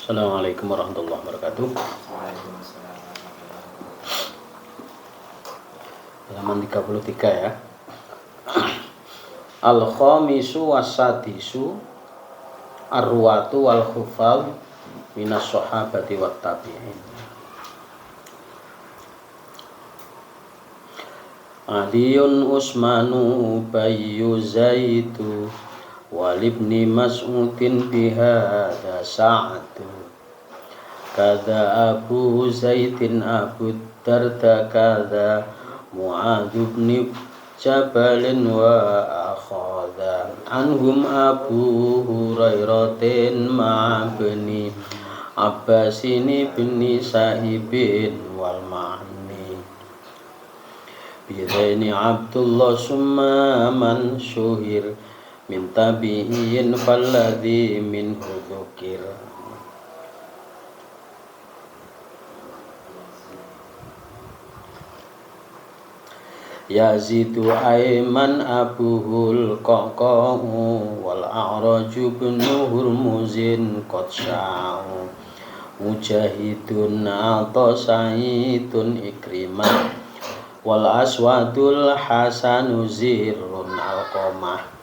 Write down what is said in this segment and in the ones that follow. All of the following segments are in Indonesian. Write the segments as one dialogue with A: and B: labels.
A: Assalamualaikum warahmatullahi wabarakatuh. Halaman 33 ya. Al-khamisu wasadisu arwatu wal khufal minas sahabati wat tabi'in. Aliyun Usmanu Bayyu Zaitu walibni Mas'udin bihada sa'atu kada Abu Zaidin Abu Darda kada Mu'adz bin Jabalin wa akhadha anhum Abu Hurairatin ma'abni Abbasin bin Sa'ibin wal ma'ni bidaini Abdullah summa man syuhir min tabi'in falladhi minhu dzukir. Yazidu Aiman Abuhul Qaqa'u wal A'raju bin Hurmuzin qad sya'u Mujahidun Atasaidun Ikrimah wal Aswadul Hasanu Zirrun Alqamah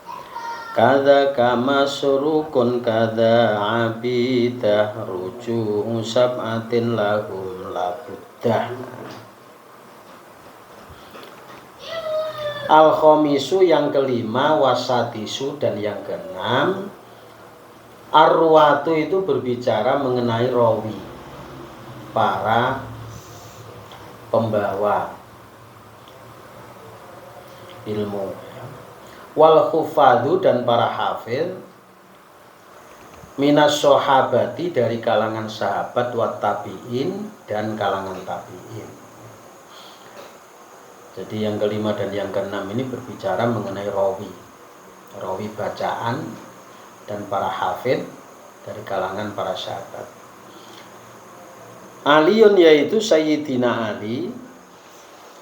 A: kada kama surukun kada abidah ruju sab'atin lahum labuddah. Al-khamisu yang kelima, wasadisu dan yang keenam. Arwatu itu berbicara mengenai rawi, para pembawa ilmu. Wal khufadhu dan para hafid minas sahabati dari kalangan sahabat wat tabi'in dan kalangan tabi'in. Jadi yang kelima dan yang keenam ini berbicara mengenai rawi bacaan dan para hafid dari kalangan para sahabat. Aliun yaitu Sayyidina Ali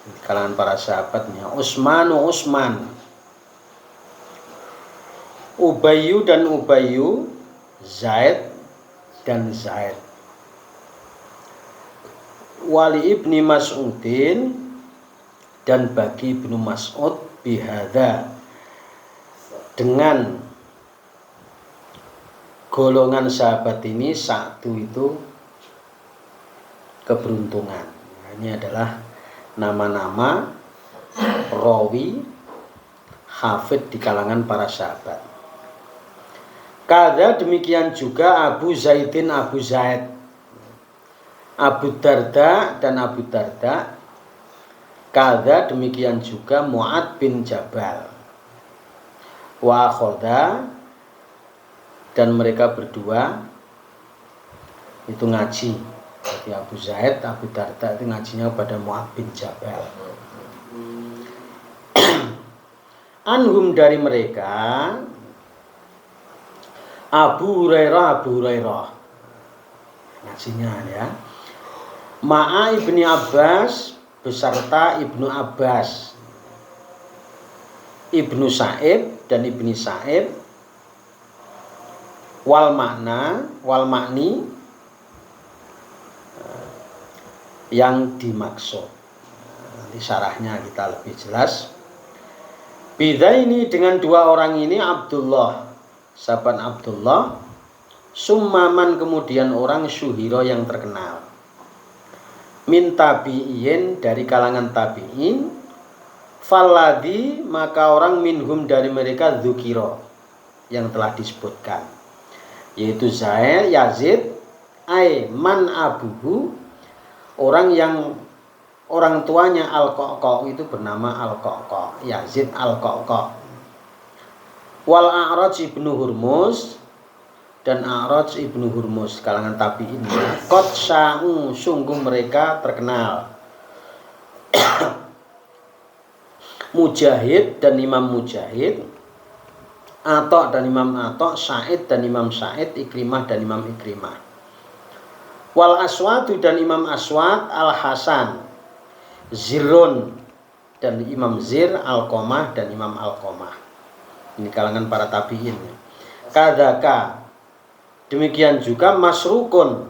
A: di kalangan para sahabatnya. Usman, Ubayyu dan Ubayyu, Zaid dan Zaid. Wali ibni Mas'udin dan bagi Ibnu Mas'ud bihada dengan golongan sahabat ini satu itu keberuntungan. Ini adalah nama-nama rawi hafid di kalangan para sahabat. Kada demikian juga Abu Zaidin Abu Zaid, Abu Darda dan Abu Darda. Kada demikian juga Mu'adz bin Jabal wa akhadha dan mereka berdua itu ngaji. Jadi Abu Zaid, Abu Darda itu ngajinya pada Mu'adz bin Jabal. Anhum dari mereka Abu Hurairah ngajinya ya. Ma'a ibni Abbas beserta Ibnu Abbas, Ibnu Sa'ib dan Ibni Sa'ib, wal makni yang dimaksud. Nanti syarahnya kita lebih jelas. Bida ini dengan dua orang ini Abdullah, sahabat Abdullah, summaman kemudian orang syuhiro yang terkenal. Min tabi'in dari kalangan tabi'in, falladhi maka orang minhum dari mereka dzukira yang telah disebutkan, yaitu Zaid, Yazid, man abuhu orang yang orang tuanya Al-Qaqqa itu bernama Al-Qaqqa, Yazid Al-Qaqqa. Wal A'raj ibnu Hurmuz dan A'raj ibnu Hurmuz kalangan tabi'in. Qad sya'u sungguh mereka terkenal. Mujahid dan Imam Mujahid, Atha dan Imam Atha, Sa'id dan Imam Sa'id, Ikrimah dan Imam Ikrimah. Wal Aswadu dan Imam Aswad, Al Hasan, Zirrun dan Imam Zir, Alqamah dan Imam Alqamah. Ini kalangan para tabi'in. Kadaka Demikian juga masrukun,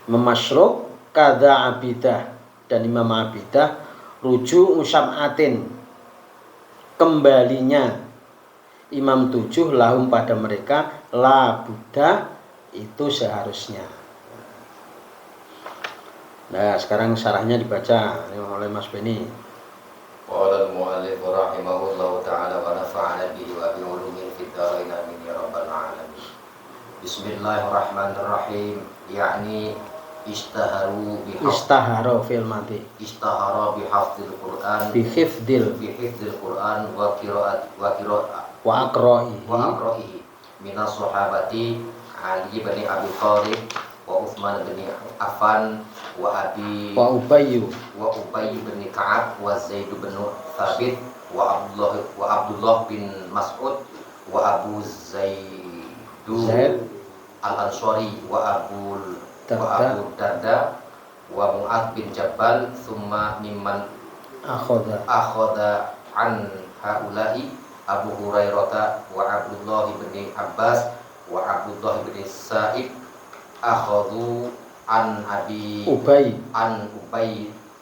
A: memasruk kada abidah, dan Imam Abidah rujuk usamatin, kembalinya Imam 7 lahum pada mereka la buddha, itu seharusnya. Nah, sekarang syarahnya dibaca oleh Mas Beni.
B: Qala al-mu'allif rahimahullahu ta'ala wa nafa'ana bihi wa bi ulumihi fid dharain amin ya rabbal alamin. Bismillahirrahmanirrahim. Yani istahara fil mati. Istahara bi hafdzil Qur'an bi hifdzil Qur'an wa aqra'ihi minas sahabati Ali bin Abi Thalib wa Utsman bin Affan wa Ubay bin Ka'ab wa Zaid bin Thabit wa Abdullah bin Mas'ud wa Abu Zaid al-Ansari wa Abu Darda wa Mu'adz bin Jabal thumma mimman akhadha an haula'i Abu Hurairah wa Abdullah bin Abbas wa Abdullah bin Sa'id akhadhu an Ubay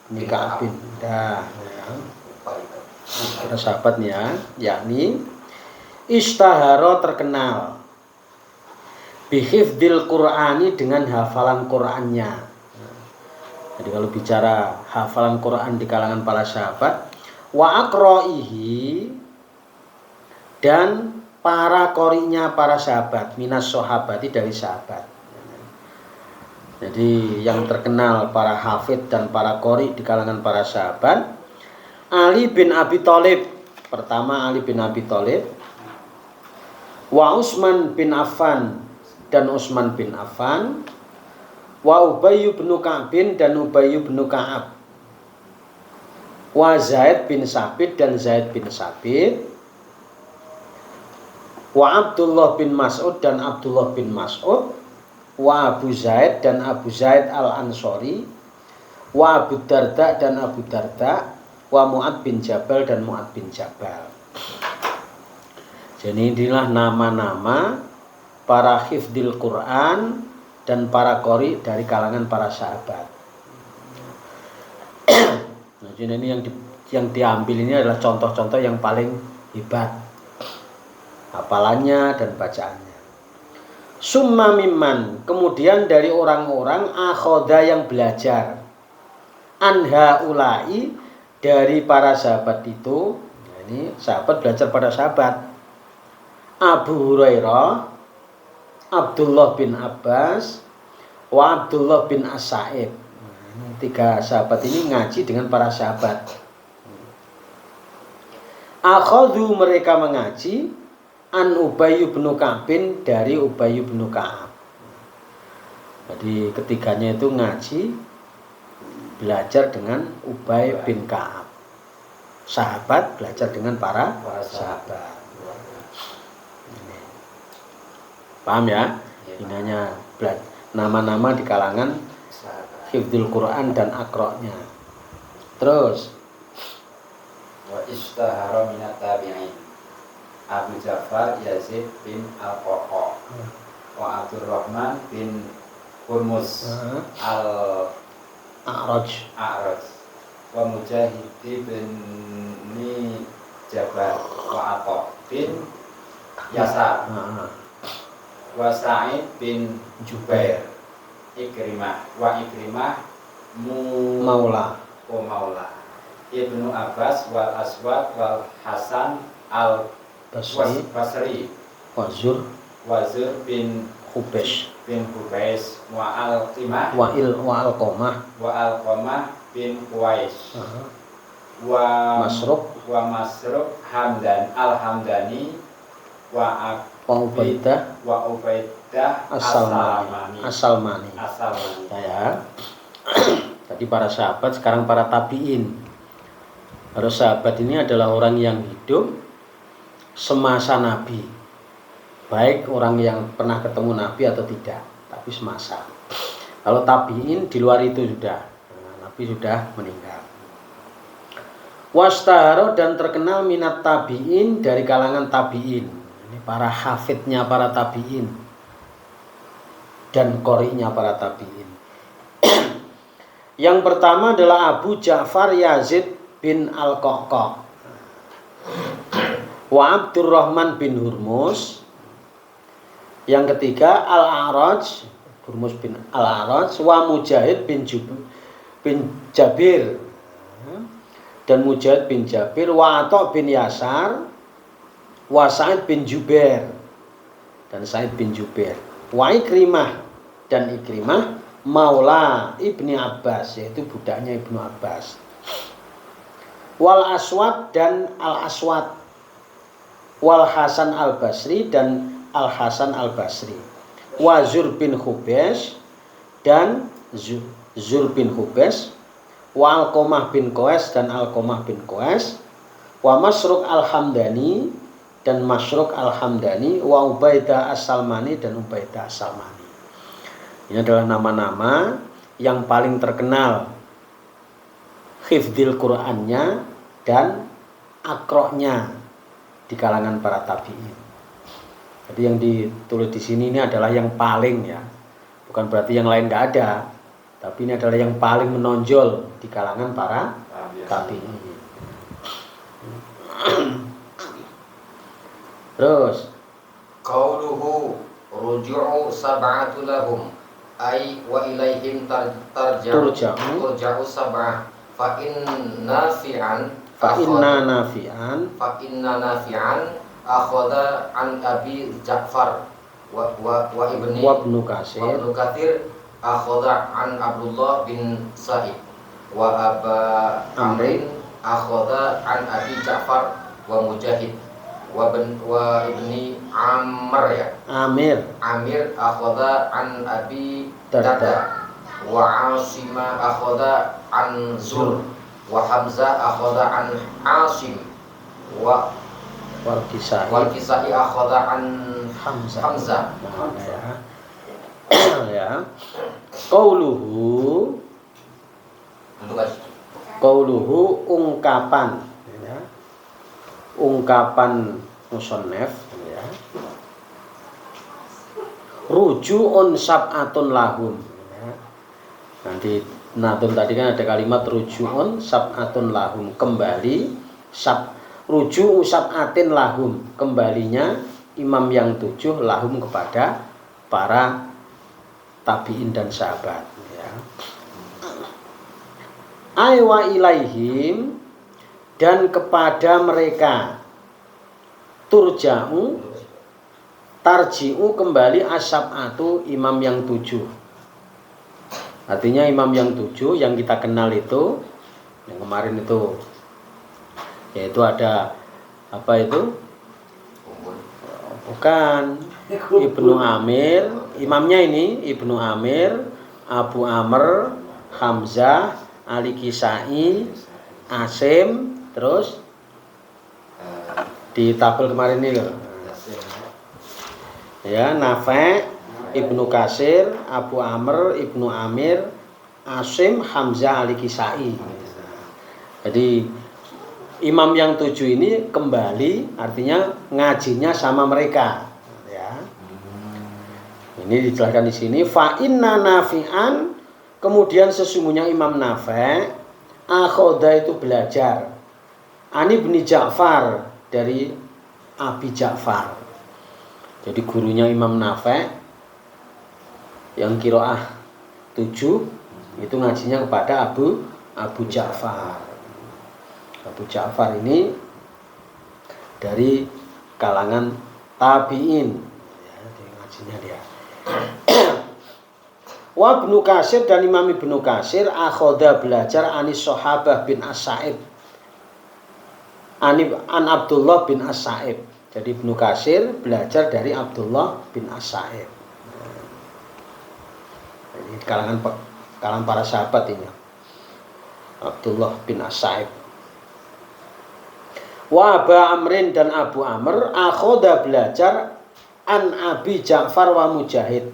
B: bin Ka'ab.
A: Para sahabatnya, yakni istahara, terkenal, bihifdil Qur'ani, dengan hafalan Qur'annya. Jadi kalau bicara hafalan Qur'an di kalangan para sahabat, wa aqra'ihi, dan para qori'nya para sahabat, minas sahabati, dari sahabat. Jadi yang terkenal para hafid dan para qori di kalangan para sahabat, Ali bin Abi Thalib, pertama Ali bin Abi Thalib, wa Utsman bin Affan, dan Utsman bin Affan, wa Ubay bin Ka'ab, dan Ubay bin Ka'ab, wa Zaid bin Sabit, dan Zaid bin Sabit, wa Abdullah bin Mas'ud, dan Abdullah bin Mas'ud, wa Abu Zaid, dan Abu Zaid al-Ansari, wa Abu Darda, dan Abu Darda, wa Mu'adz bin Jabal, dan Mu'adz bin Jabal. Jadi inilah nama-nama para hifdzil Quran dan para qori dari kalangan para sahabat. Nah, jadi ini yang diambil ini adalah contoh-contoh yang paling hebat hafalannya dan bacaannya. Summa mimman, kemudian dari orang-orang akhoda, yang belajar, anha ulai, dari para sahabat itu. Nah, ini sahabat belajar pada sahabat. Abu Hurairah, Abdullah bin Abbas, wa Abdullah bin As-Sa'ib. Nah, tiga sahabat ini ngaji dengan para sahabat. Akhadhu, mereka mengaji, an Ubay bin Ka'ab, dari Ubay bin Ka'ab. Jadi ketiganya itu ngaji, belajar dengan Ubay bin Ka'ab. Sahabat belajar dengan para sahabat. Paham ya? Ini hanya nama-nama di kalangan hifdzul Quran dan aqra'nya. Terus
B: wa istahara minat tabi'in Abu Ja'far Yazid bin Al-Qaqa wa Abdurrahman bin Hurmuz
A: A'raj
B: wa Mujahid bin Jabal wa Atha bin Yasar wa Sa'id bin Jubair Ikrimah Maula Ibnu Abbas wal Aswad wal Hasan al Basri Wazir bin Hubais wa Alqamah bin Qais wa Masruq Hamdani wa Ubaidah As-Salmani. Ya. Tadi para sahabat, sekarang para tabi'in. Para sahabat ini adalah orang yang hidup semasa Nabi, baik orang yang pernah ketemu Nabi atau tidak, tapi semasa. Kalau tabi'in di luar itu sudah, Nabi sudah meninggal. Wastaharo, dan terkenal minat tabi'in, dari kalangan tabi'in. Ini para hafidnya para tabi'in dan qori'nya para tabi'in. Yang pertama adalah Abu Ja'far Yazid bin Al-Qaqqa wa Abdurrahman bin Hurmus. Yang ketiga Al-A'raj, Hurmus bin Al-A'raj wa Mujahid bin Jabir dan Mujahid bin Jabir wa Atha bin Yasar wa Sa'id bin Jubair dan Sa'id bin Jubair wa Ikrimah dan Ikrimah maula Ibni Abbas, yaitu budaknya Ibnu Abbas, wal Aswad dan Al Aswad, wal Hasan Al Basri dan Al Hasan Al Basri, wa Zur bin Hubes dan Zur bin Hubes, wa Alqamah bin Qais dan Alqamah bin Qais, wa Masruq Al Hamdani dan Masruq Al Hamdani, wa Ubaidah As-Salmani dan Ubaidah As-Salmani. Ini adalah nama-nama yang paling terkenal hifdzil Qur'annya dan akroknya di kalangan para tabi'in. Jadi yang ditulis di sini ini adalah yang paling, ya. Bukan berarti yang lain nggak ada, tapi ini adalah yang paling menonjol di kalangan para tabi'in. Terus
C: qauluhu ruju'u sab'atu lahum ay wa ilaihim turja'u sab'ah fa inna nafi'an akhadha an Abi Ja'far wa ibnu Katsir akhadha an Abdullah bin Sa'id wa Aba Amrin akhadha an Abi Ja'far wa Mujahid wa ibni Amir akhadha an Abi Darda wa Asima akhadha an Zur wa Hamzah akhadha an Asim wa
B: wal
C: Kisai akhadha an Hamzah.
B: Ya. Qauluhu ungkapan, ya. Ungkapan musannaf, ya. Ruju'un sab'atun lahum, ya. Nanti nadum tadi kan ada kalimat ruju'un sab'atun lahum, kembali ruju'u sab'atin lahum, kembalinya imam yang 7 lahum kepada para tabi'in dan sahabat, ya. Ay wa ilaihim, dan kepada mereka tarji'u kembali as-sab'atu, imam yang 7. Artinya imam yang 7 yang kita kenal itu, yang kemarin itu, yaitu ada apa itu? Bukan Ibnu Amir, imamnya ini Ibnu Amir, Abu Amr, Hamzah, Ali Kisai, Asim, terus di tabel kemarin ini loh, ya, Nafi', Ibnu Katsir, Abu Amr, Ibnu Amir, Asim, Hamzah, Ali Kisai. Jadi imam yang 7 ini kembali, artinya ngajinya sama mereka, ya. Ini dijelaskan di sini, fa inna nafi'an, kemudian sesungguhnya Imam Nafi' akhoda itu belajar Ani bin Ja'far, dari Abi Ja'far. Jadi gurunya Imam Nafi' yang qiraah 7 itu ngajinya kepada Abu Ja'far. Abu Ja'far ini dari kalangan tabi'in, ya, ngajinya dia. Wa Ibnu Katsir, dan Imam Ibnu Katsir akhoda belajar anis Sahabah bin As-Sa'ib, an Abdullah bin As-Sa'ib. Jadi Ibnu Katsir belajar dari Abdullah bin As-Sa'ib. Ini kalangan para sahabat ini, Abdullah bin As-Sa'ib. Wa Aba Amrin, dan Abu Amr akhoda belajar an Abi Ja'far wa Mujahid.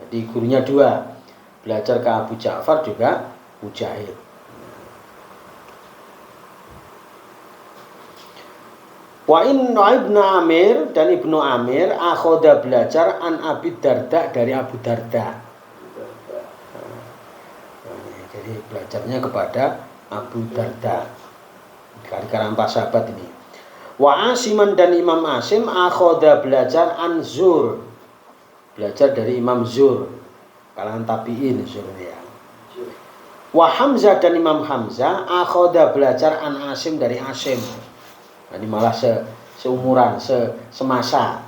B: Jadi gurunya 2, belajar ke Abu Ja'far juga Mujahid. Wa inna ibnu Amir dan Ibnu Amir akhoda belajar an Abi Darda dari Abu Darda. Jadi belajarnya kepada Abu Darda. Dari kalangan para sahabat ini. Wa Asiman dan Imam Asim akhoda belajar an Zur. Belajar dari Imam Zur. Kalangan tabi'in Zur ya. Wa Hamzah dan Imam Hamzah akhoda belajar an Asim dari Asim. Ini malah seumuran, semasa.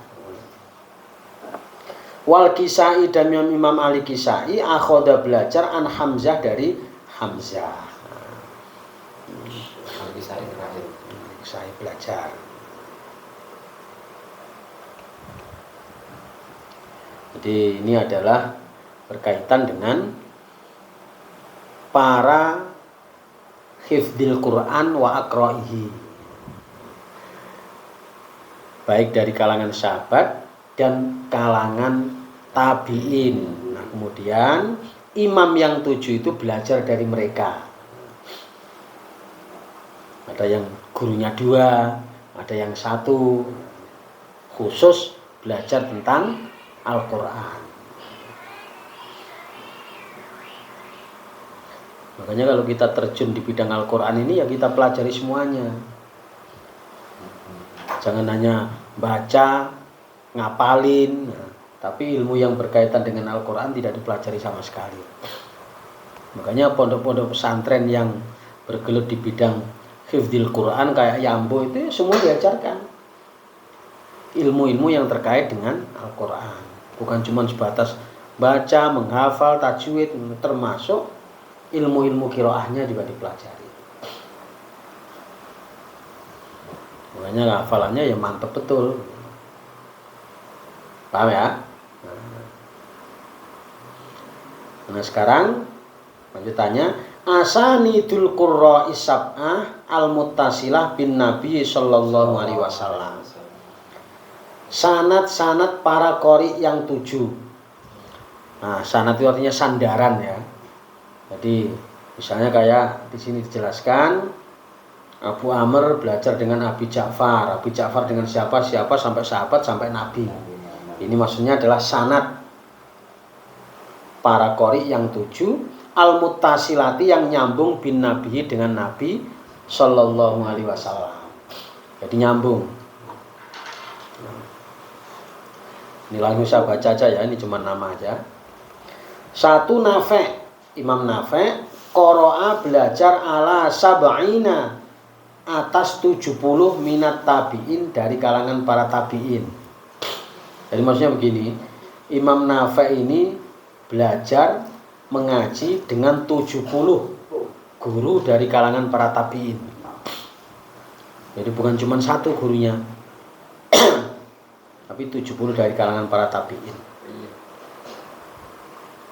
B: Wal Kisai dan Imam Ali Kisai akhoda belajar an Hamzah dari Hamzah. Kisai belajar. Jadi ini adalah berkaitan dengan para hifdzil Quran wa aqra'ihi. Baik dari kalangan sahabat dan kalangan tabi'in. Nah, kemudian imam yang 7 itu belajar dari mereka. Ada yang gurunya 2, ada yang 1, khusus belajar tentang Al-Quran. Makanya kalau kita terjun di bidang Al-Quran ini ya kita pelajari semuanya. Jangan hanya baca, ngapalin, tapi ilmu yang berkaitan dengan Al-Quran tidak dipelajari sama sekali. Makanya pondok-pondok pesantren yang bergelut di bidang hifdzil Quran kayak Yambo itu semua diajarkan ilmu-ilmu yang terkait dengan Al-Quran. Bukan cuma sebatas baca, menghafal, tajwid, termasuk ilmu-ilmu qiraahnya juga dipelajari. Makanya hafalannya ya mantep betul. Paham ya? Nah sekarang lanjutannya asanidul qurra'i sab'ah al-muttasilah bin Nabi sallallahu alaihi wasallam. Sanad-sanad para qori yang 7. Nah, sanad itu artinya sandaran ya. Jadi misalnya kayak di sini dijelaskan Abu Amr belajar dengan Abi Ja'far dengan siapa sampai sahabat sampai Nabi. Ini maksudnya adalah sanad para qori yang 7 al-muttasilati yang nyambung bin Nabi dengan Nabi sallallahu alaihi wasallam. Jadi nyambung. Ini langsung saya baca aja ya, ini cuma nama aja. 1 Nafi', Imam Nafi' qara'a belajar ala sab'ina atas 70 minat tabi'in dari kalangan para tabi'in. Jadi maksudnya begini, Imam Nafi' ini belajar mengaji dengan 70 guru dari kalangan para tabi'in. Jadi bukan cuma 1 gurunya, tapi 70 dari kalangan para tabi'in.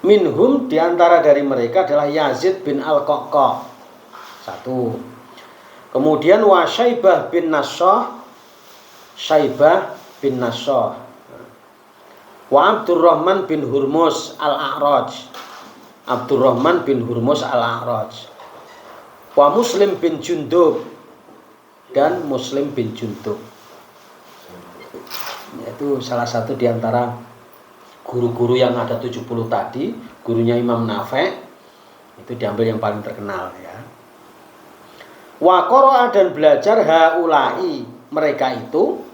B: Minhum diantara dari mereka adalah Yazid bin Al-Qaqqa 1. Kemudian wa Syaibah bin Nassah, wa Abdurrahman bin Hurmus Al-A'raj, wa Muslim bin Jundub dan Muslim bin Jundub. Itu salah satu diantara guru-guru yang ada 70 tadi, gurunya Imam Nafi', itu diambil yang paling terkenal ya. Wa qara'a dan belajar haula'i mereka itu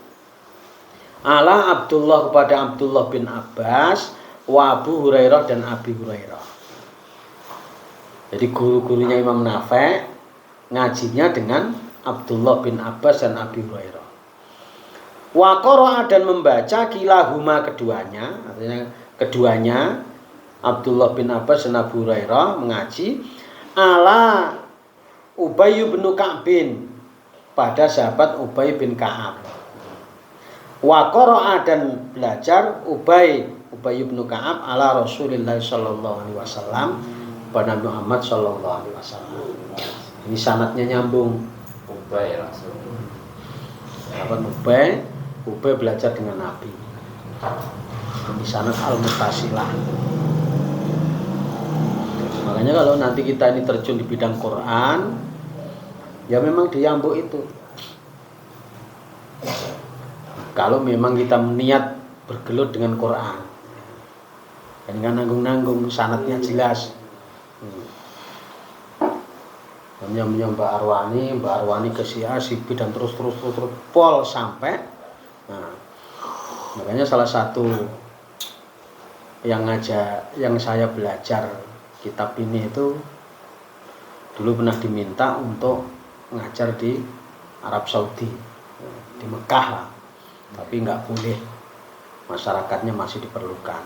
B: ala Abdullah kepada Abdullah bin Abbas wa Abu Hurairah dan Abi Hurairah. Jadi guru-gurunya Imam Nafi' ngajinya dengan Abdullah bin Abbas dan Abi Hurairah. Wa qara'a dan membaca kilahuma keduanya, artinya keduanya Abdullah bin Abbas dan Abu Hurairah mengaji ala Ubay bin Ka'bin pada sahabat Ubay bin Ka'ab. Wa qara'a dan belajar Ubay bin Ka'ab ala Rasulullah sallallahu alaihi wasallam pada Nabi Muhammad sallallahu alaihi wasallam. Ini sanadnya nyambung.
C: Ubay Rasul.
B: Sahabat Ubay belajar dengan Nabi. Di sanad al-muttasilah. Makanya kalau nanti kita ini terjun di bidang Quran, ya memang diambuk itu. Kalau memang kita niat bergelut dengan Quran, dan nggak nanggung-nanggung, sanadnya jelas. Namanya Mbak Arwani ke si A, si B, dan terus pol sampai. Nah, makanya salah satu yang saya belajar kitab ini itu dulu pernah diminta untuk ngajar di Arab Saudi, di Mekah lah, tapi nggak boleh, masyarakatnya masih diperlukan.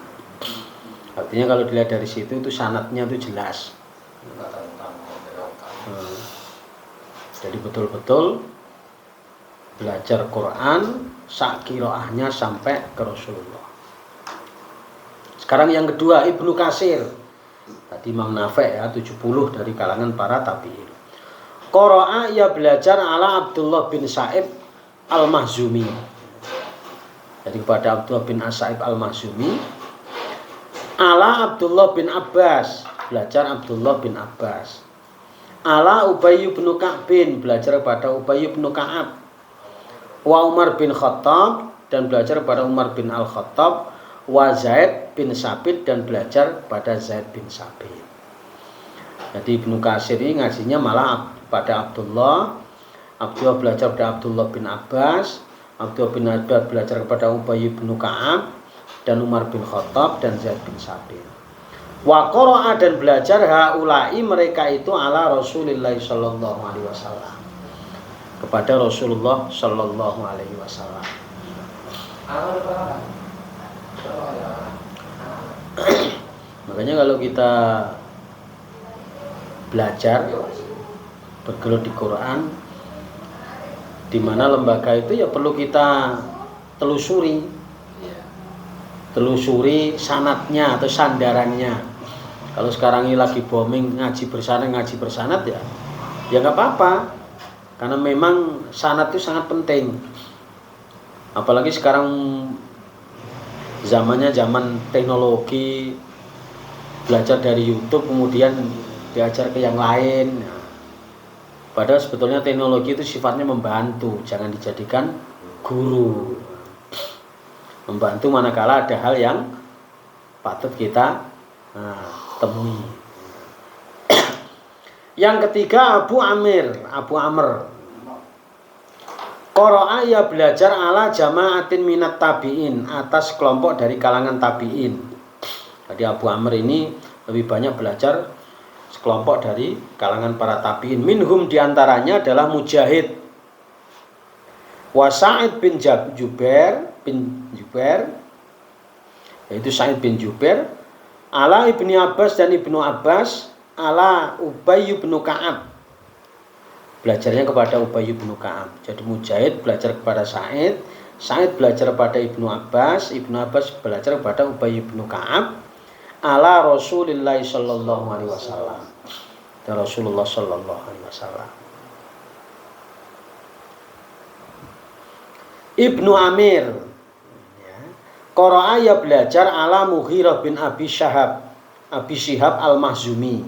B: Artinya kalau dilihat dari situ itu sanadnya itu jelas. Jadi betul-betul belajar Quran sak qiraahnya sampai ke Rasulullah. Sekarang yang kedua, Ibnu Katsir. Tadi Imam Nafi' ya, 70 dari kalangan para tabi'in. Qara'a ia belajar ala Abdullah bin Sa'ib Al-Mahzumi. Jadi kepada Abdullah bin Sa'ib Al-Mahzumi, ala Abdullah bin Abbas, belajar Abdullah bin Abbas. Ala Ubay bin Ka'bin, belajar pada Ubay bin Ka'ab. Wa Umar bin Khattab, dan belajar pada Umar bin Al-Khattab. Wa Zaid bin Sabit, dan belajar pada Zaid bin Sabit. Jadi Ibnu Katsir ini ngajinya malah pada Abdullah belajar pada Abdullah bin Abbas, Abdullah bin Abbas belajar kepada Ubay bin Ka'ab, dan Umar bin Khattab, dan Zaid bin Sabit. Wa qara'a, dan belajar haula'i, mereka itu ala Rasulillah sallallahu alaihi wasallam, kepada Rasulullah sallallahu alaihi wasallam. Makanya kalau kita belajar bergelut di Quran, di mana lembaga itu ya perlu kita telusuri sanatnya atau sandarannya. Kalau sekarang ini lagi booming ngaji bersanad ya nggak apa-apa, karena memang sanad itu sangat penting. Apalagi sekarang zamannya zaman teknologi, belajar dari YouTube kemudian diajar ke yang lain. Padahal sebetulnya teknologi itu sifatnya membantu, jangan dijadikan guru. Membantu manakala ada hal yang patut kita temui. Yang ketiga Abu Amr. Qara'a ia belajar ala jama'atin minat tabi'in, atas kelompok dari kalangan tabi'in. Jadi Abu Amr ini lebih banyak belajar sekelompok dari kalangan para tabi'in. Minhum diantaranya adalah Mujahid, wa Sa'id bin Jubair, yaitu Sa'id bin Jubair, ala Ibni Abbas dan Ibnu Abbas, ala Ubay bin Ka'ab, belajarnya kepada Ubay bin Ka'ab. Jadi Mujahid belajar kepada Sa'id belajar pada Ibnu Abbas belajar kepada Ubay bin Ka'ab, ala Rasulillah sallallahu alaihi wasallam, dan Rasulullah sallallahu alaihi wasallam. Ibnu Amir, Qara'a ya belajar ala Mughirah bin Abi Syihab Al-Mahzumi.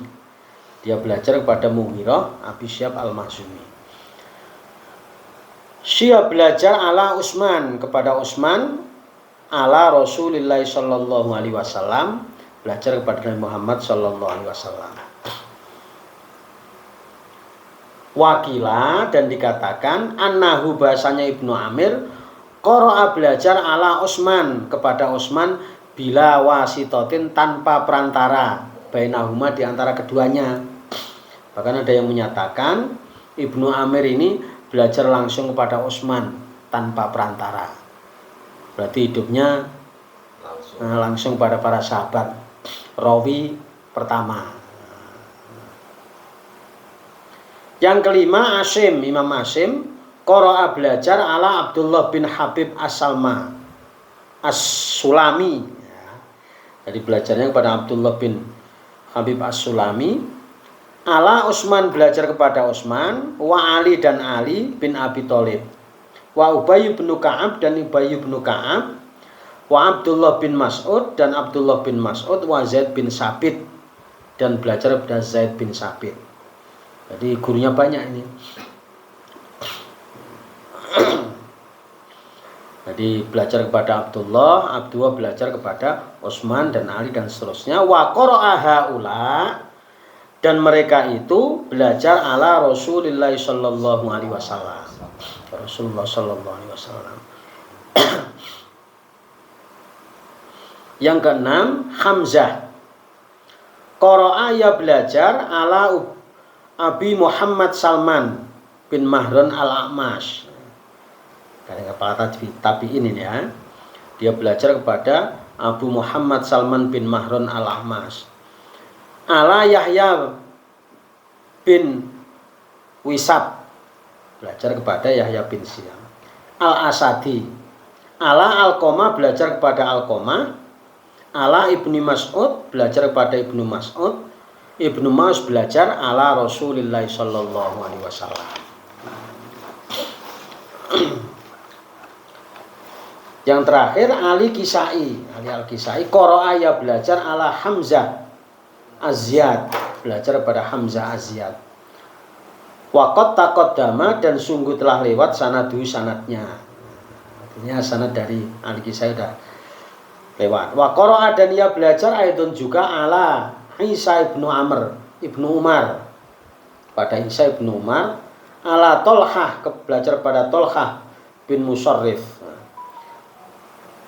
B: Dia belajar kepada Mughirah Abi Syihab Al-Mahzumi. Syia belajar ala Utsman, kepada Utsman, ala Rasulillah sallallahu alaihi wasallam, belajar kepada Nabi Muhammad sallallahu alaihi wasallam. Wakila, dan dikatakan annahu, bahasanya Ibnu Amir, Qara'a belajar ala Utsman, kepada Utsman, bila wasitotin, tanpa perantara, bainahuma, di antara keduanya. Bahkan ada yang menyatakan Ibnu Amir ini belajar langsung kepada Utsman tanpa perantara. Berarti hidupnya langsung pada para sahabat. Rawi pertama. Yang kelima Asim, Imam Asim, Qara'a belajar ala Abdullah bin Habib As-Sulami. Jadi belajarnya kepada Abdullah bin Habib As-Sulami. Ala Utsman, belajar kepada Utsman. Wa Ali, dan Ali bin Abi Thalib. Wa Ubay bin Ka'ab, dan Ubay bin Ka'ab. Wa Abdullah bin Mas'ud, dan Abdullah bin Mas'ud. Wa Zaid bin Sabit, dan belajar kepada Zaid bin Sabit. Jadi gurunya banyak ini. Jadi belajar kepada Abdullah belajar kepada Utsman dan Ali dan seterusnya. Wa qara'a haula, dan mereka itu belajar ala Rasulullah sallallahu alaihi wasallam. Rasulullah sallallahu alaihi wasallam. Yang keenam, Hamzah. Qara'a ya belajar ala Abi Muhammad Salman bin Mahran al-A'mash. Karena kepala tabi'in ini ya. Dia belajar kepada Abu Muhammad Salman bin Mahran al-A'mash. Ala Yahya bin Wisab, belajar kepada Yahya bin Siyam. Al-Asadi. Ala Alqamah, belajar kepada Alqamah. Ala Ibnu Mas'ud, belajar kepada Ibnu Mas'ud. Ibnu Mas'ud belajar ala Rasulullah sallallahu alaihi wasallam. Yang terakhir Ali Al-Kisai. Qara'a ya belajar ala Hamzah Az-Ziyad, belajar pada Hamzah Az-Ziyad. Waqad taqaddama, dan sungguh telah lewat sanadnya. Artinya sanad dari Al-Kisai sudah lewat. Wa qara'a, dan ia belajar aidon juga ala Isa ibnu Amr ibnu Umar, pada Isa ibnu Umar. Ala Tolhah, belajar pada Tolhah bin Musarrif.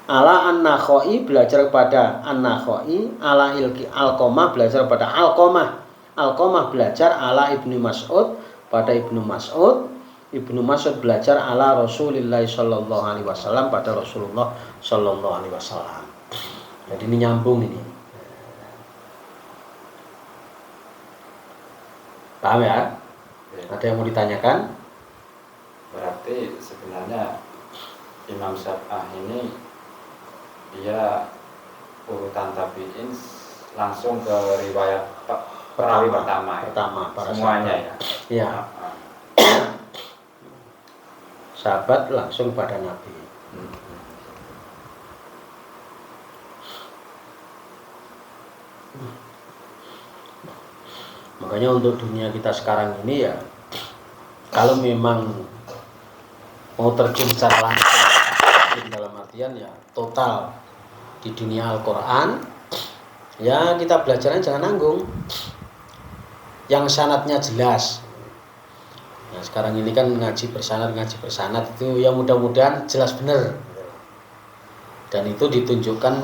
B: Ala An-Nakhai, belajar kepada An-Nakhai. Ala Alqamah, belajar pada Alqamah belajar ala Ibnu Mas'ud, pada Ibnu Mas'ud. Ibnu Mas'ud belajar ala Rasulullah sallallahu alaihi wasallam, pada Rasulullah sallallahu alaihi wasallam. Jadi ini nyambung ini. Paham ya? Ada yang mau ditanyakan?
D: Berarti sebenarnya Imam Syaf'ah ini dia urutan tabi'in langsung ke riwayat perawi pertama semuanya ya.
B: Iya. Sahabat langsung pada Nabi. Makanya untuk dunia kita sekarang ini ya, kalau memang mau terjun secara langsung dalam artian ya total di dunia Al-Quran, ya kita belajarnya jangan nanggung, yang sanadnya jelas. Nah sekarang ini kan ngaji bersanad itu ya mudah-mudahan jelas benar, dan itu ditunjukkan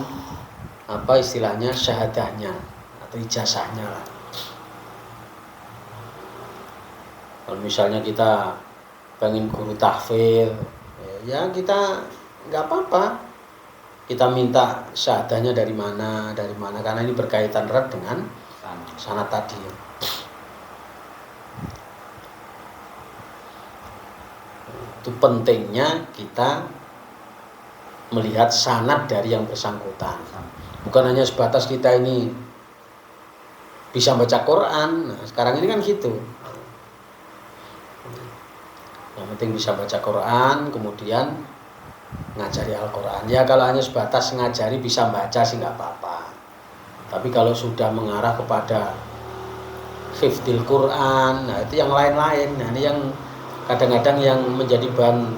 B: apa istilahnya syahadahnya atau ijazahnya lah. Kalau misalnya kita pengen guru tahfidz, ya kita nggak apa-apa, kita minta syahadahnya dari mana, karena ini berkaitan erat dengan sanad tadi. Itu pentingnya kita melihat sanad dari yang bersangkutan, bukan hanya sebatas kita ini bisa baca Quran. Nah, sekarang ini kan gitu. Yang penting bisa baca Quran, kemudian ngajari Al-Quran. Ya kalau hanya sebatas ngajari bisa baca sih nggak apa-apa. Tapi kalau sudah mengarah kepada hifdzil Quran, nah itu yang lain-lain. Nah ini yang kadang-kadang yang menjadi bahan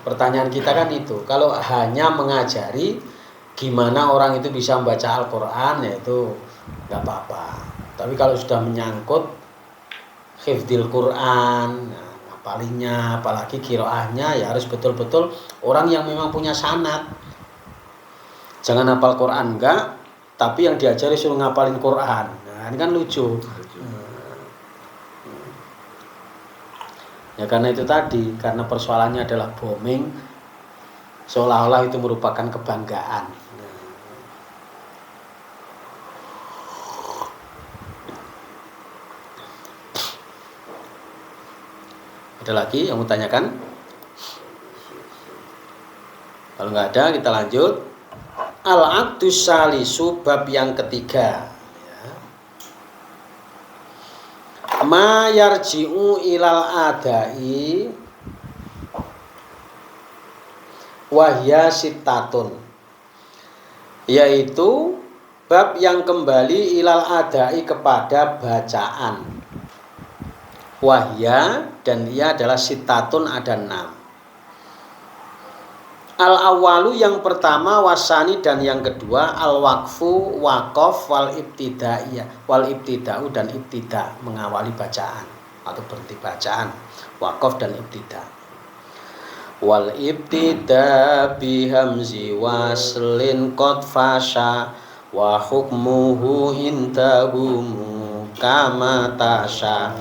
B: pertanyaan kita kan itu. Kalau hanya mengajari gimana orang itu bisa membaca Al-Quran, ya itu nggak apa-apa. Tapi kalau sudah menyangkut hifdzil Quran, palingnya, apalagi qiraahnya, ya harus betul-betul orang yang memang punya sanad. Jangan hafal Quran enggak, tapi yang diajari suruh ngapalin Quran. Nah, ini kan lucu. Ya karena itu tadi, karena persoalannya adalah booming, seolah-olah itu merupakan kebanggaan. Ada lagi yang mau tanyakan? Kalau nggak ada, kita lanjut. Al-Aqdus Salisu, bab yang ketiga. Ma yarji'u ilal adai wahya sittatun, yaitu bab yang kembali ilal adai kepada bacaan. Wahya, dan ia adalah sittatun, ada 6. Al-awwalu yang pertama, wasani dan yang kedua, al-waqfu waqaf wal ibtida'u dan ibtida, mengawali bacaan atau berhenti bacaan, waqaf dan ibtida. Wal ibtida bihamzi waslin qad fasha wa hukmuhu intahum kama tasha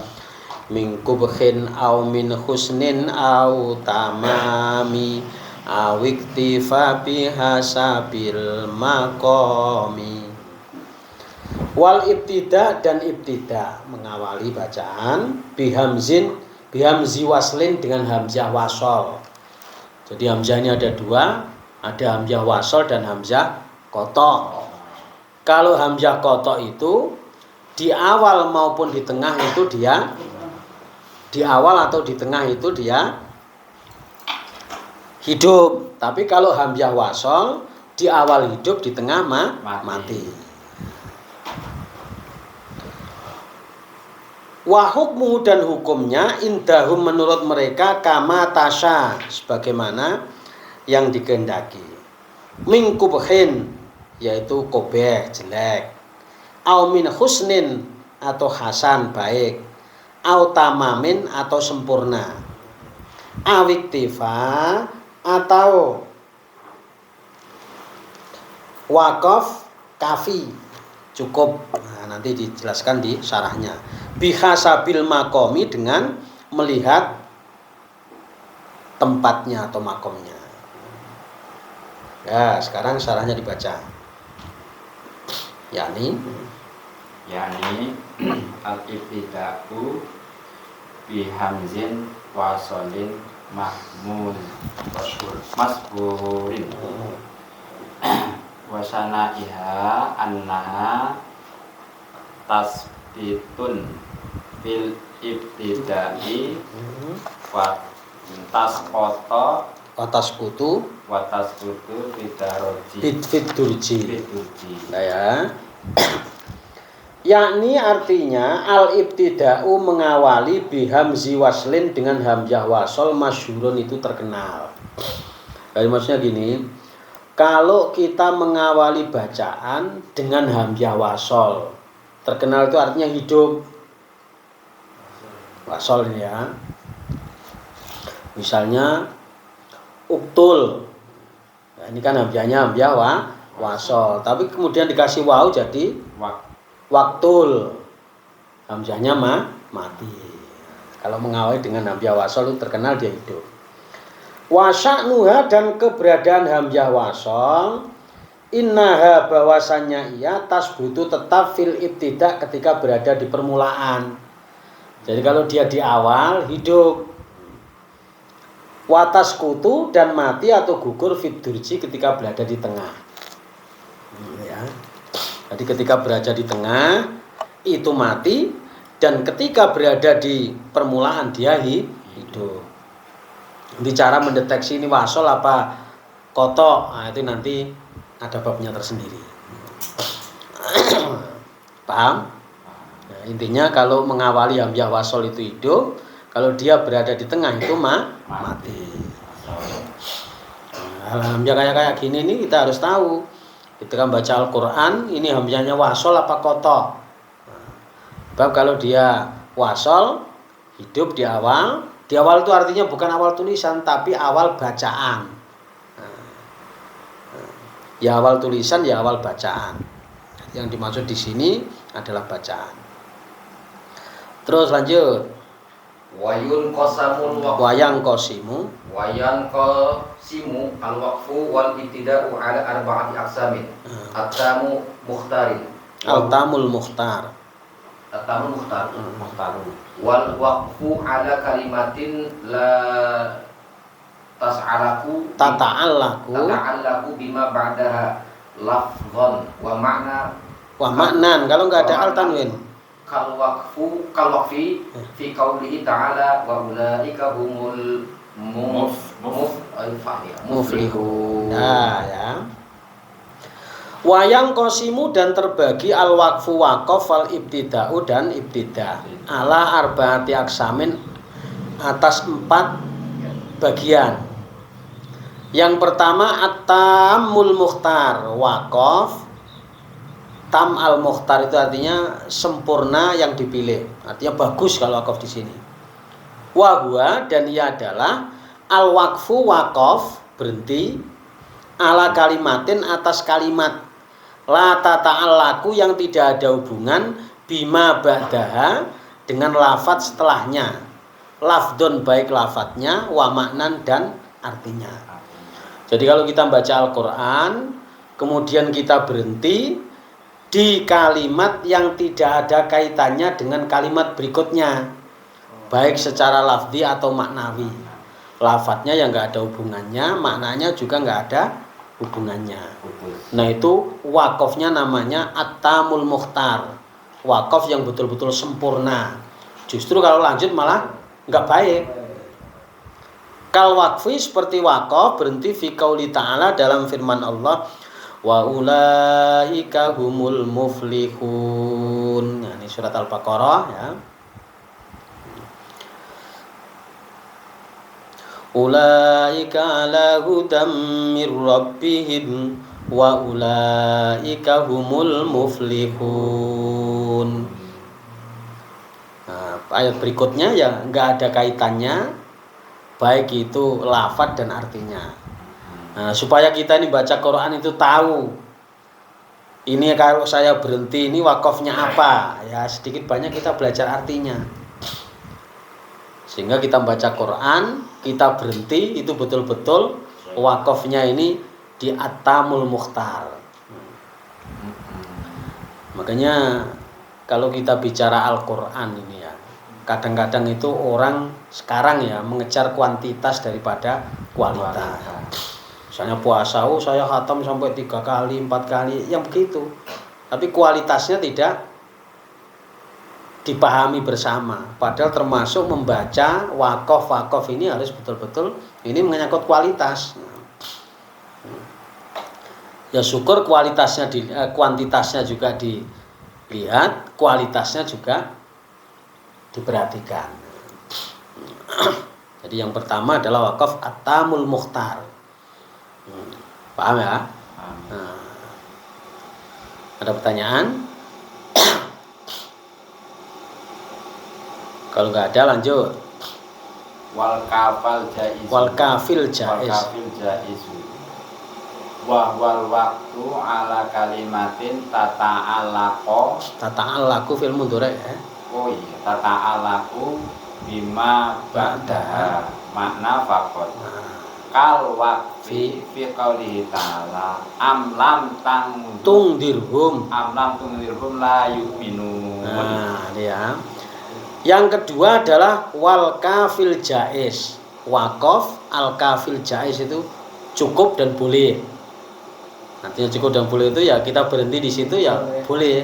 B: min kubhin aw min husnin aw tamami awiktifa bihasabil maqami. Wal ibtida dan ibtida, mengawali bacaan bihamzi waslin dengan hamzah wasol. Jadi hamzah ini ada dua, ada hamzah wasol dan hamzah kotok. Kalau hamzah kotok itu di awal maupun di tengah itu dia, di awal atau di tengah itu dia hidup. Tapi kalau hamzah wasol di awal hidup, di tengah mati. Wa hukmuhu dan hukumnya indahum menurut mereka kama tasya, sebagaimana yang dikehendaki. Min kubhin, yaitu kobeh jelek, au min husnin atau hasan baik, au tamamin atau sempurna, awiktifa atau wakaf kafi cukup. Nah, nanti dijelaskan di syarahnya. Bihasabil makomi, dengan melihat tempatnya atau makomnya. Ya, sekarang syarahnya dibaca. Yani
D: al-ibtida'u bihamzin wasolin mahmud masburin wasana'iha annaha tasbitun fil ibtida'i wa tasqata wataskutu fidurji.
B: Nah ya. Yakni artinya al-ibtida'u mengawali bihamzi waslin dengan hamzah wasol masyhurun, itu terkenal. Jadi maksudnya gini, kalau kita mengawali bacaan dengan hamzah wasol, terkenal itu artinya hidup. Wasol ini ya. Misalnya uktul. Nah, ini kan hamzahnya hamzah wasol, tapi kemudian dikasih waw jadi waktul, hamzahnya mati. Kalau mengawali dengan hamzah wasol itu terkenal dia hidup. Wasya'nuha dan keberadaan hamzah wasol, innaha bahwasannya ia tasbutu tetap fil ibtida ketika berada di permulaan. Jadi kalau dia di awal hidup. Wataskutu dan mati atau gugur fidurji ketika berada di tengah. Ya. Jadi ketika berada di tengah itu mati, dan ketika berada di permulaan dia hidup. Nanti cara mendeteksi ini wasol apa kotok, nah, itu nanti ada babnya tersendiri. Paham? Nah, intinya kalau mengawali hamzah wasol itu hidup, kalau dia berada di tengah itu mati. Nah, hamzah kayak gini nih kita harus tahu. Ketika baca Al-Quran, ini hamzahnya wasol apa kotok. Sebab kalau dia wasol, hidup di awal. Di awal itu artinya bukan awal tulisan, tapi awal bacaan. Ya awal tulisan, ya awal bacaan. Yang dimaksud di sini adalah bacaan. Terus lanjut.
C: Wayang kosimu al-waqfu wal ibtida'u ala arba'ati aqsamin. Al-tamul mukhtar wal waqfu ala kalimatin la tata'allaku bima ba'daha lafdhan wa ma'nan. Kalau enggak ada al-tanwin, kal waqfi fi qaulihi ta'ala wa ulaika humul muflihun.
B: Nah ya. Wayang kosimu dan terbagi al-waqfu waqaf wal ibtida'u dan ibtida' ala arba'ati aksamin atas 4 bagian. Yang pertama at-tammul mukhtar, waqaf. Tam al mukhtar itu artinya sempurna yang dipilih. Artinya bagus kalau waqaf di sini. Wa huwa, dan ia adalah al waqfu, waqaf berhenti ala kalimatin, atas kalimat la tata'allaku yang tidak ada hubungan bima ba'daha dengan lafadz setelahnya. Lafdun baik lafadznya, wa maknan dan artinya. Jadi kalau kita baca Al-Quran, kemudian kita berhenti di kalimat yang tidak ada kaitannya dengan kalimat berikutnya, baik secara lafzi atau maknawi. Lafadznya yang nggak ada hubungannya, maknanya juga nggak ada hubungannya. Nah itu wakofnya namanya at-tamul mukhtar, wakof yang betul-betul sempurna. Justru kalau lanjut malah nggak baik. Kal wakfi, seperti wakof berhenti fi qauli ta'ala, dalam firman Allah, wa ulaika humul muflihun. Nah, ini surat Al-Baqarah ya. Ulaika ala hudam mir rabbihim wa ulaika humul muflihun. Nah, ayat berikutnya ya nggak ada kaitannya, baik itu lafadz dan artinya. Nah, supaya kita ini baca Quran itu tahu, ini kalau saya berhenti ini wakofnya apa, ya sedikit banyak kita belajar artinya. Sehingga kita baca Quran, kita berhenti itu betul-betul wakofnya ini di at-tamul mukhtar. Makanya kalau kita bicara Al-Quran ini ya, kadang-kadang itu orang sekarang ya mengejar kuantitas daripada kualitas. Misalnya puasa, saya khatam sampai 3 kali, 4 kali, yang begitu. Tapi kualitasnya tidak dipahami bersama. Padahal termasuk membaca wakof ini harus betul-betul ini menyangkut kualitas. Ya syukur kualitasnya kuantitasnya juga dilihat, kualitasnya juga diperhatikan. Jadi yang pertama adalah wakaf at-tamul mukhtar. Paham ya? Nah, ada pertanyaan? Kalau nggak ada lanjut.
D: Wal kafil jaiz. Wa wal waktu ala kalimatin tata'allaku
B: fil mudhari ya.
D: Oh iya, tata'allaku bima ba'daha makna faqat. Kal waqfi fi qaulihi ta'ala am lam tungdirhum la yu'minun.
B: Nah, dia. Yang kedua adalah wal kafil jaiz. Waqaf al kafil jaiz itu cukup dan boleh. Artinya cukup dan boleh itu ya kita berhenti di situ ya boleh.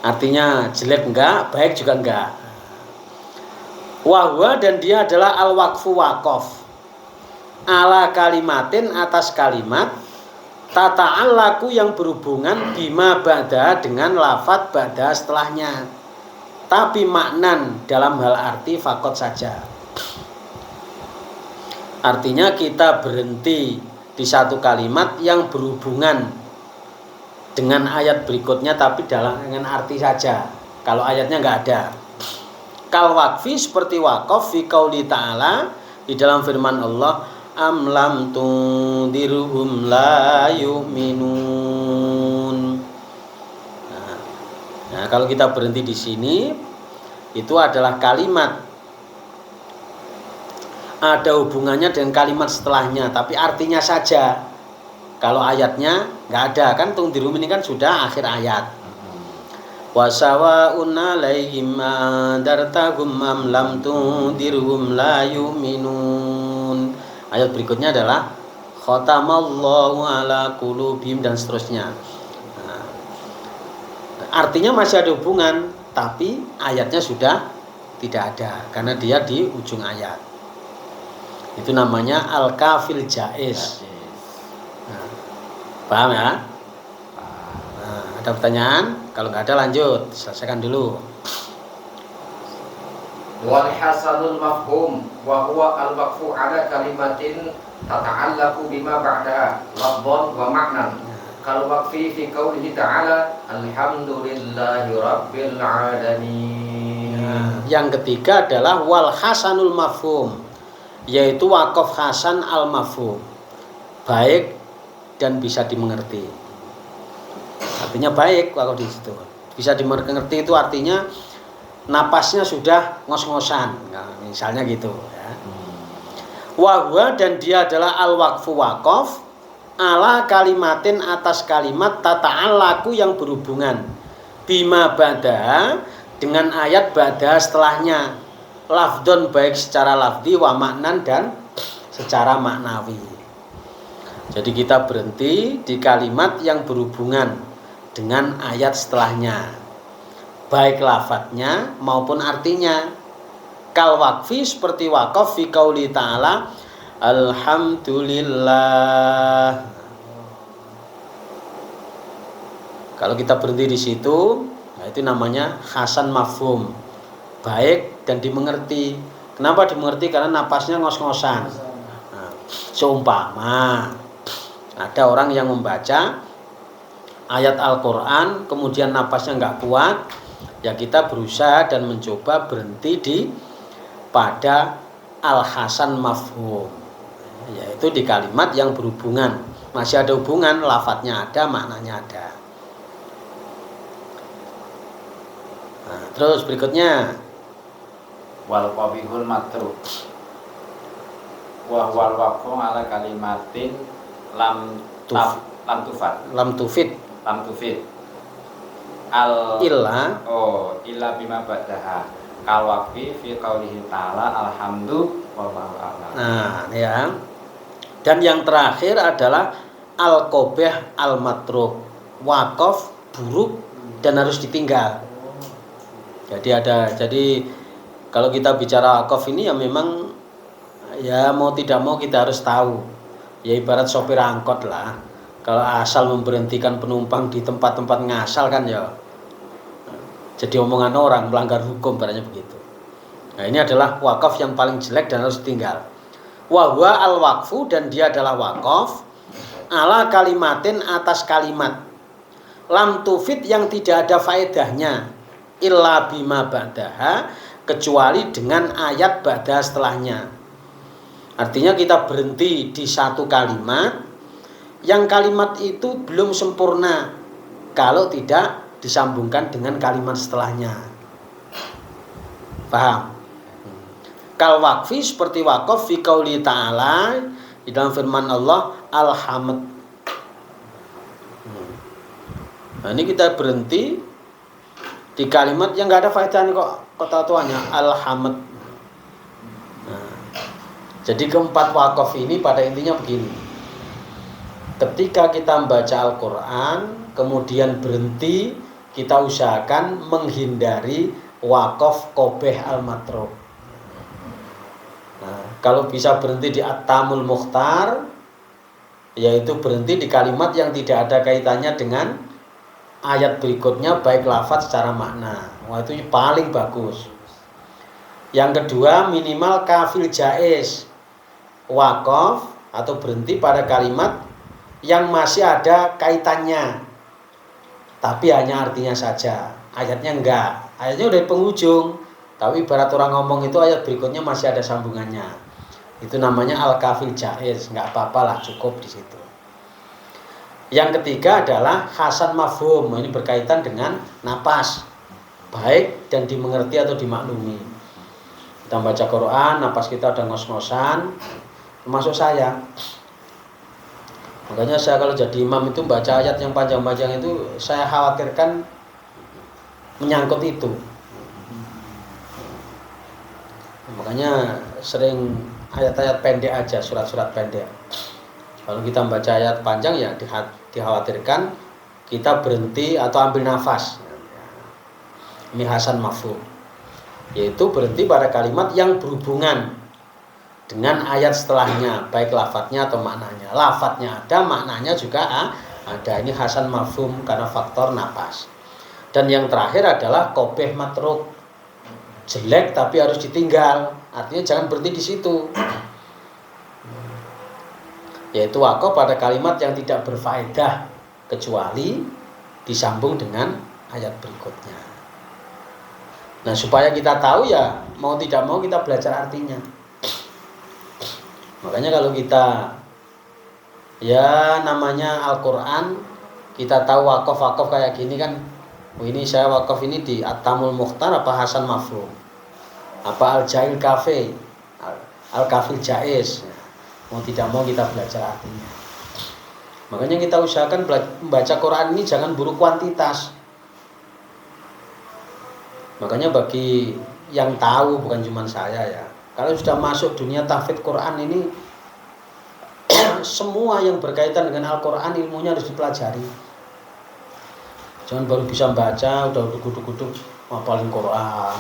B: Artinya jelek enggak, baik juga enggak. Wahwa, dan dia adalah al waqfu waqaf ala kalimatin, atas kalimat tata'allaku yang berhubungan bima ba'da dengan lafadz ba'da setelahnya, tapi maknan dalam hal arti fakot saja. Artinya kita berhenti di satu kalimat yang berhubungan dengan ayat berikutnya tapi dengan arti saja. Kalau ayatnya nggak ada. Kal waqfi, seperti waqaf fi qauli ta'ala, di dalam firman Allah, am lam tundirhum la yu'minun. Nah, kalau kita berhenti di sini, itu adalah kalimat ada hubungannya dengan kalimat setelahnya, tapi artinya saja. Kalau ayatnya nggak ada, kan tungdirhum ini kan sudah akhir ayat. Wasawaun alaihim andartahum am lam tundirhum la yu'minun. Ayat berikutnya adalah khatamallahu ala qulubihim dan seterusnya. Nah, artinya masih ada hubungan, tapi ayatnya sudah tidak ada karena dia di ujung ayat. Itu namanya al-kafil jaiz. Nah, paham ya? Nah, ada pertanyaan? Kalau nggak ada lanjut, selesaikan dulu.
C: Wal hasanul mafhum wa huwa al-waqfu ala kalimatin tata'allaqu bima ba'daha lafdhan wa ma'nan. Kal waqfi fi qoulihi ta'ala alhamdulillahi rabbil alamin.
B: Yang ketiga adalah wal hasanul mafhum, yaitu wakaf hasan al mafhum, baik dan bisa dimengerti. Artinya baik wakaf di situ. Bisa dimengerti itu artinya napasnya sudah ngos-ngosan. Nah, misalnya gitu ya. Wahwa dan dia adalah al-waqfu waqaf ala kalimatin atas kalimat tata'allaku yang berhubungan bima ba'da dengan ayat ba'da setelahnya, lafdon baik secara lafdi wa maknan dan secara maknawi. Jadi kita berhenti di kalimat yang berhubungan dengan ayat setelahnya, baik lafadznya maupun artinya. Kal waqfi seperti waqaf fi qauli ta'ala alhamdulillah. Kalau kita berhenti di situ, nah itu namanya hasan mafhum, baik dan dimengerti. Kenapa dimengerti? Karena napasnya ngos-ngosan. Nah, seumpama ada orang yang membaca ayat Al-Quran kemudian napasnya nggak kuat, ya kita berusaha dan mencoba berhenti di pada al-hasan mafhum, yaitu di kalimat yang berhubungan, masih ada hubungan, lafadznya ada, maknanya ada. Nah, terus berikutnya
D: wal qabihul matruk wa wal waqfu ala kalimatin lam tufid al
B: illa
D: bima ba'daha kal waqfi fi qaulihi ta'ala alhamdu wallahu a'lam.
B: Nah, ya. Dan yang terakhir adalah al-qabih al-matruk, wakaf buruk dan harus ditinggal. Jadi kalau kita bicara wakaf ini ya memang ya mau tidak mau kita harus tahu. Ya ibarat sopir angkot lah. Kalau asal memberhentikan penumpang di tempat-tempat ngasal kan ya jadi omongan orang, melanggar hukum, barangnya begitu. Nah, ini adalah wakaf yang paling jelek dan harus ditinggal. Wahwa al-waqfu dan dia adalah wakaf ala kalimatin atas kalimat lam tufid yang tidak ada faedahnya illa bima ba'daha kecuali dengan ayat ba'da setelahnya. Artinya kita berhenti di satu kalimat yang kalimat itu belum sempurna kalau tidak disambungkan dengan kalimat setelahnya. Paham? Kal waqfi seperti waqaf fi qauli ta'ala di dalam firman Allah alhamd. Nah, ini kita berhenti di kalimat yang nggak ada faedahnya kok tuanya alhamd. Nah, jadi keempat waqaf ini pada intinya begini. Ketika kita membaca Al-Quran kemudian berhenti, kita usahakan menghindari waqaf qabih al-matruk. Nah, kalau bisa berhenti di at-tamul mukhtar, yaitu berhenti di kalimat yang tidak ada kaitannya dengan ayat berikutnya baik lafaz secara makna. Wah, itu paling bagus. Yang kedua, minimal kafil jaiz, waqaf atau berhenti pada kalimat yang masih ada kaitannya tapi hanya artinya saja, ayatnya enggak, ayatnya udah di penghujung tapi ibarat orang ngomong itu ayat berikutnya masih ada sambungannya, itu namanya al-kafil jaiz, enggak apa-apa lah, cukup di situ. Yang ketiga adalah hasan mafhum, ini berkaitan dengan napas, baik dan dimengerti atau dimaklumi. Kita baca Quran, napas kita udah ngos-ngosan, termasuk saya. Makanya saya kalau jadi imam itu baca ayat yang panjang-panjang itu saya khawatirkan menyangkut itu. Makanya sering ayat-ayat pendek aja, surat-surat pendek. Kalau kita membaca ayat panjang ya dikhawatirkan kita berhenti atau ambil nafas. Ini hasan mafhum, yaitu berhenti pada kalimat yang berhubungan dengan ayat setelahnya, baik lafadznya atau maknanya. Lafadznya ada, maknanya juga ada. Ini hasan mafhum karena faktor napas. Dan yang terakhir adalah qabih matruk, jelek tapi harus ditinggal. Artinya jangan berhenti di situ. Yaitu wakaf pada kalimat yang tidak berfaedah kecuali disambung dengan ayat berikutnya. Nah, supaya kita tahu ya mau tidak mau kita belajar artinya. Makanya kalau kita ya namanya Al-Qur'an, kita tahu wakaf kayak gini kan. Ini saya wakaf ini di At-Tamul Mukhtar apa Hasan Mafhum? Apa Al-Jail Cafe? Al-Kafil Jaiz. Mau tidak mau kita belajar artinya. Makanya kita usahakan membaca Quran ini jangan buru kuantitas. Makanya bagi yang tahu, bukan cuma saya ya, kalau sudah masuk dunia tahfidz Quran ini semua yang berkaitan dengan Al-Quran ilmunya harus dipelajari. Jangan baru bisa baca udah duduk-duduk ngapalin Quran.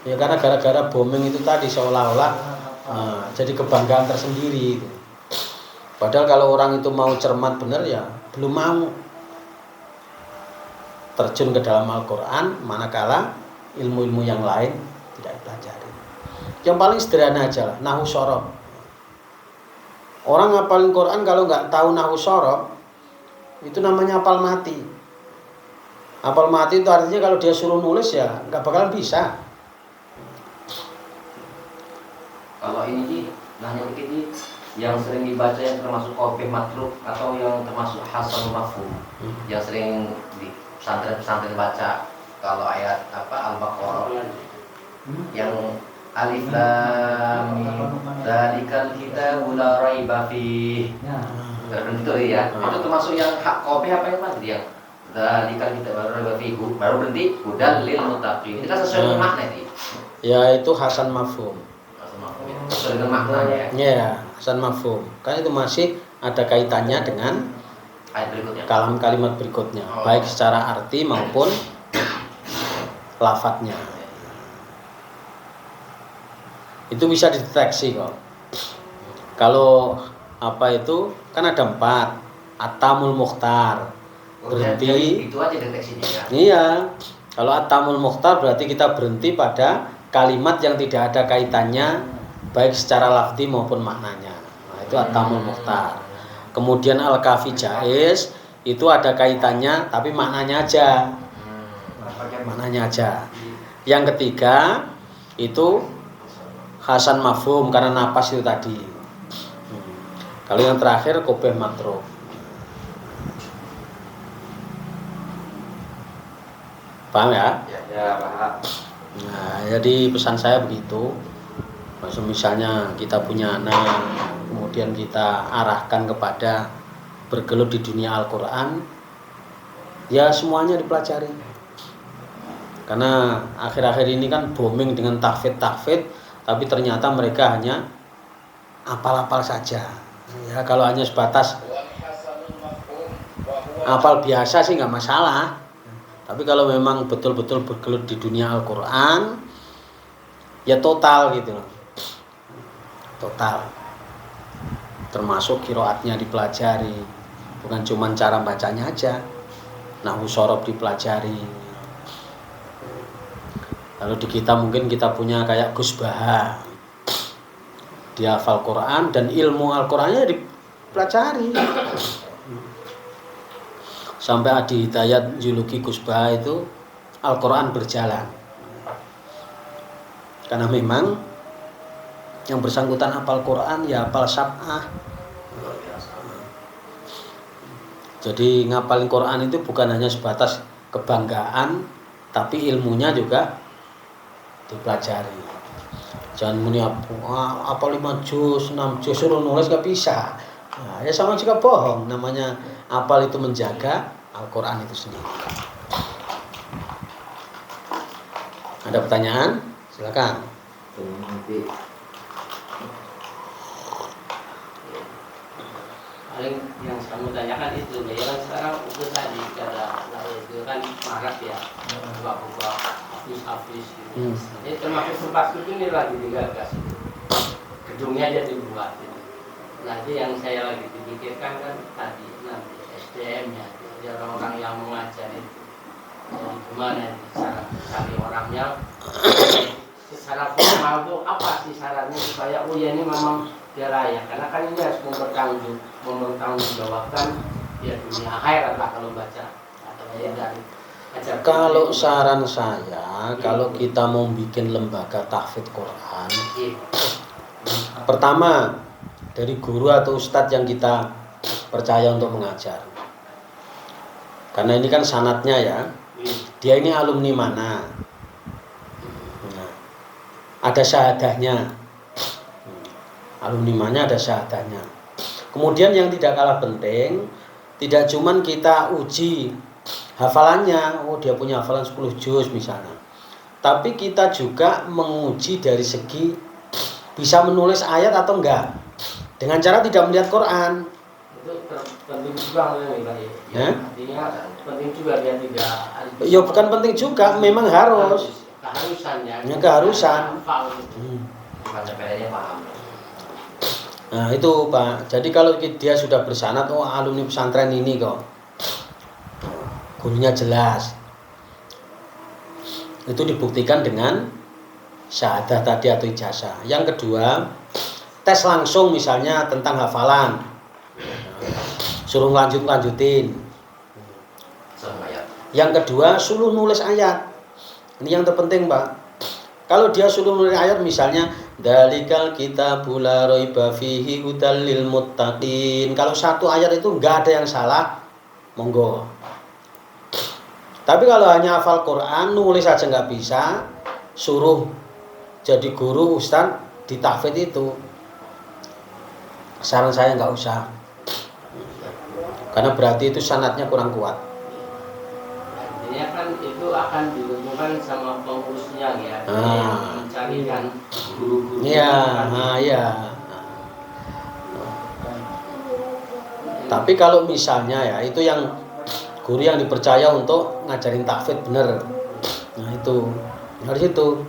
B: Ya karena gara-gara booming itu tadi seolah-olah jadi kebanggaan tersendiri. Padahal kalau orang itu mau cermat benar ya belum mau terjun ke dalam Al-Quran, manakala ilmu-ilmu yang lain tidak dipelajari. Yang paling sederhana aja lah, nahwu shorof. Orang ngapalin Quran kalau nggak tahu nahwu shorof, itu namanya apal mati. Apal mati itu artinya kalau dia suruh nulis ya nggak bakalan bisa.
C: Kalau ini nanya begini, yang sering dibaca yang termasuk kopih matruk atau yang termasuk hasan mafhum, yang sering di pesantren-pesantren baca, kalau ayat apa Al-Baqarah yang alif lam mim dzalikal kitabu la raiba fihi. Itu ya. Itu termasuk yang hak kopih apa yang mana dia? Dzalikal kitabu la raiba fihi. Baru berhenti hudal lil muttaqin. Itu kan sesuai dengan makna ini.
B: Ya itu hasan mafhum.
C: Sesuai dengan maknanya.
B: Ya, hasan mafhum. Kan itu masih ada kaitannya dengan
C: Ayat berikutnya.
B: kalimat berikutnya, baik secara arti maupun lafadznya. Itu bisa dideteksi kok. Kalau apa itu kan ada 4. At-Tamul Mukhtar. Berhenti.
C: Itu aja deteksinya ya.
B: Iya. Kalau At-Tamul Mukhtar berarti kita berhenti pada kalimat yang tidak ada kaitannya baik secara lafzi maupun maknanya. Nah, itu At-Tamul Mukhtar. Kemudian Al-Kafi Jaiz itu ada kaitannya tapi maknanya aja. Maknanya aja. Yang ketiga itu hasan mafhum karena napas itu tadi. Kalau yang terakhir kopeh matruk. Paham ya?
D: Ya, paham.
B: Nah, jadi pesan saya begitu. Maksud misalnya kita punya anak, kemudian kita arahkan kepada bergelut di dunia Al-Quran, ya semuanya dipelajari. Karena akhir-akhir ini kan booming dengan tahfidz, tapi ternyata mereka hanya apal-apal saja. Ya kalau hanya sebatas apal biasa sih nggak masalah. Tapi kalau memang betul-betul bergelut di dunia Al-Quran, ya total gitu loh. Total. Termasuk qiraatnya dipelajari. Bukan cuma cara bacanya aja. Nahwu shorof dipelajari. Lalu di kita mungkin kita punya kayak Gus Baha. Dia hafal Quran dan ilmu Al-Qurannya dipelajari. Sampai Adi Hidayat juluki Gus Baha itu Al-Quran berjalan. Karena memang yang bersangkutan hafal Quran ya hafal sab'ah. Jadi ngapalin Quran itu bukan hanya sebatas kebanggaan, tapi ilmunya juga dipelajari. Jangan muni apa 5 juz, 6 juz suruh nulis gak bisa. Nah, ya sama juga bohong. Namanya apal itu menjaga Al-Quran itu sendiri. Ada pertanyaan? Silakan.
E: Paling yang saya mau tanyakan itu, ya kan sekarang itu tadi cara itu kan marak ya, buka-buka habis gitu. Jadi termasuk tempat itu ini lagi digagas itu, gedungnya aja dibuat. Gitu. Nanti yang saya lagi dipikirkan kan tadi nanti SDM-nya, jadi orang-orang yang mengajar itu, jadi gimana cara cari orangnya secara formal itu apa sih syaratnya supaya ya ini memang dia layak, karena kan ini harus mempertanggungjawabkan ya dunia akhirat lah kalau baca atau ya dari
B: Kalau saran saya, kalau kita mau bikin lembaga tahfidz Quran, pertama dari guru atau ustadz yang kita percaya untuk mengajar. Karena ini kan sanatnya ya, dia ini alumni mana, nah, ada syahadahnya, alumni mana ada syahadahnya. Kemudian yang tidak kalah penting, tidak cuman kita uji hafalannya, oh dia punya hafalan 10 juz misalnya, tapi kita juga menguji dari segi bisa menulis ayat atau enggak, dengan cara tidak melihat Quran.
E: Itu penting juga ya? Artinya penting juga dia tidak.
B: Ya bukan penting juga, memang harus.
E: Keharusannya.
B: Ya, keharusan. Nah itu Pak. Jadi kalau dia sudah bersanad, oh alumni pesantren ini kok, gurunya jelas, itu dibuktikan dengan syahadah tadi atau ijazah. Yang kedua, tes langsung misalnya tentang hafalan, suruh lanjutin. Yang kedua, suruh nulis ayat. Ini yang terpenting Pak. Kalau dia suruh nulis ayat misalnya dalikal kitabul la raiba fihi hudal lil muttaqin, kalau satu ayat itu enggak ada yang salah, monggo. Tapi kalau hanya hafal Quran, nulis aja nggak bisa, suruh jadi guru ustaz di tahfidz itu, saran saya nggak usah, karena berarti itu sanadnya kurang kuat.
E: Artinya kan itu akan diuntungkan sama pengurusnya ya, mencarikan guru-guru.
B: Iya, iya. Tapi kalau misalnya ya itu yang guru yang dipercaya untuk ngajarin tahfidz bener, nah itu harus itu.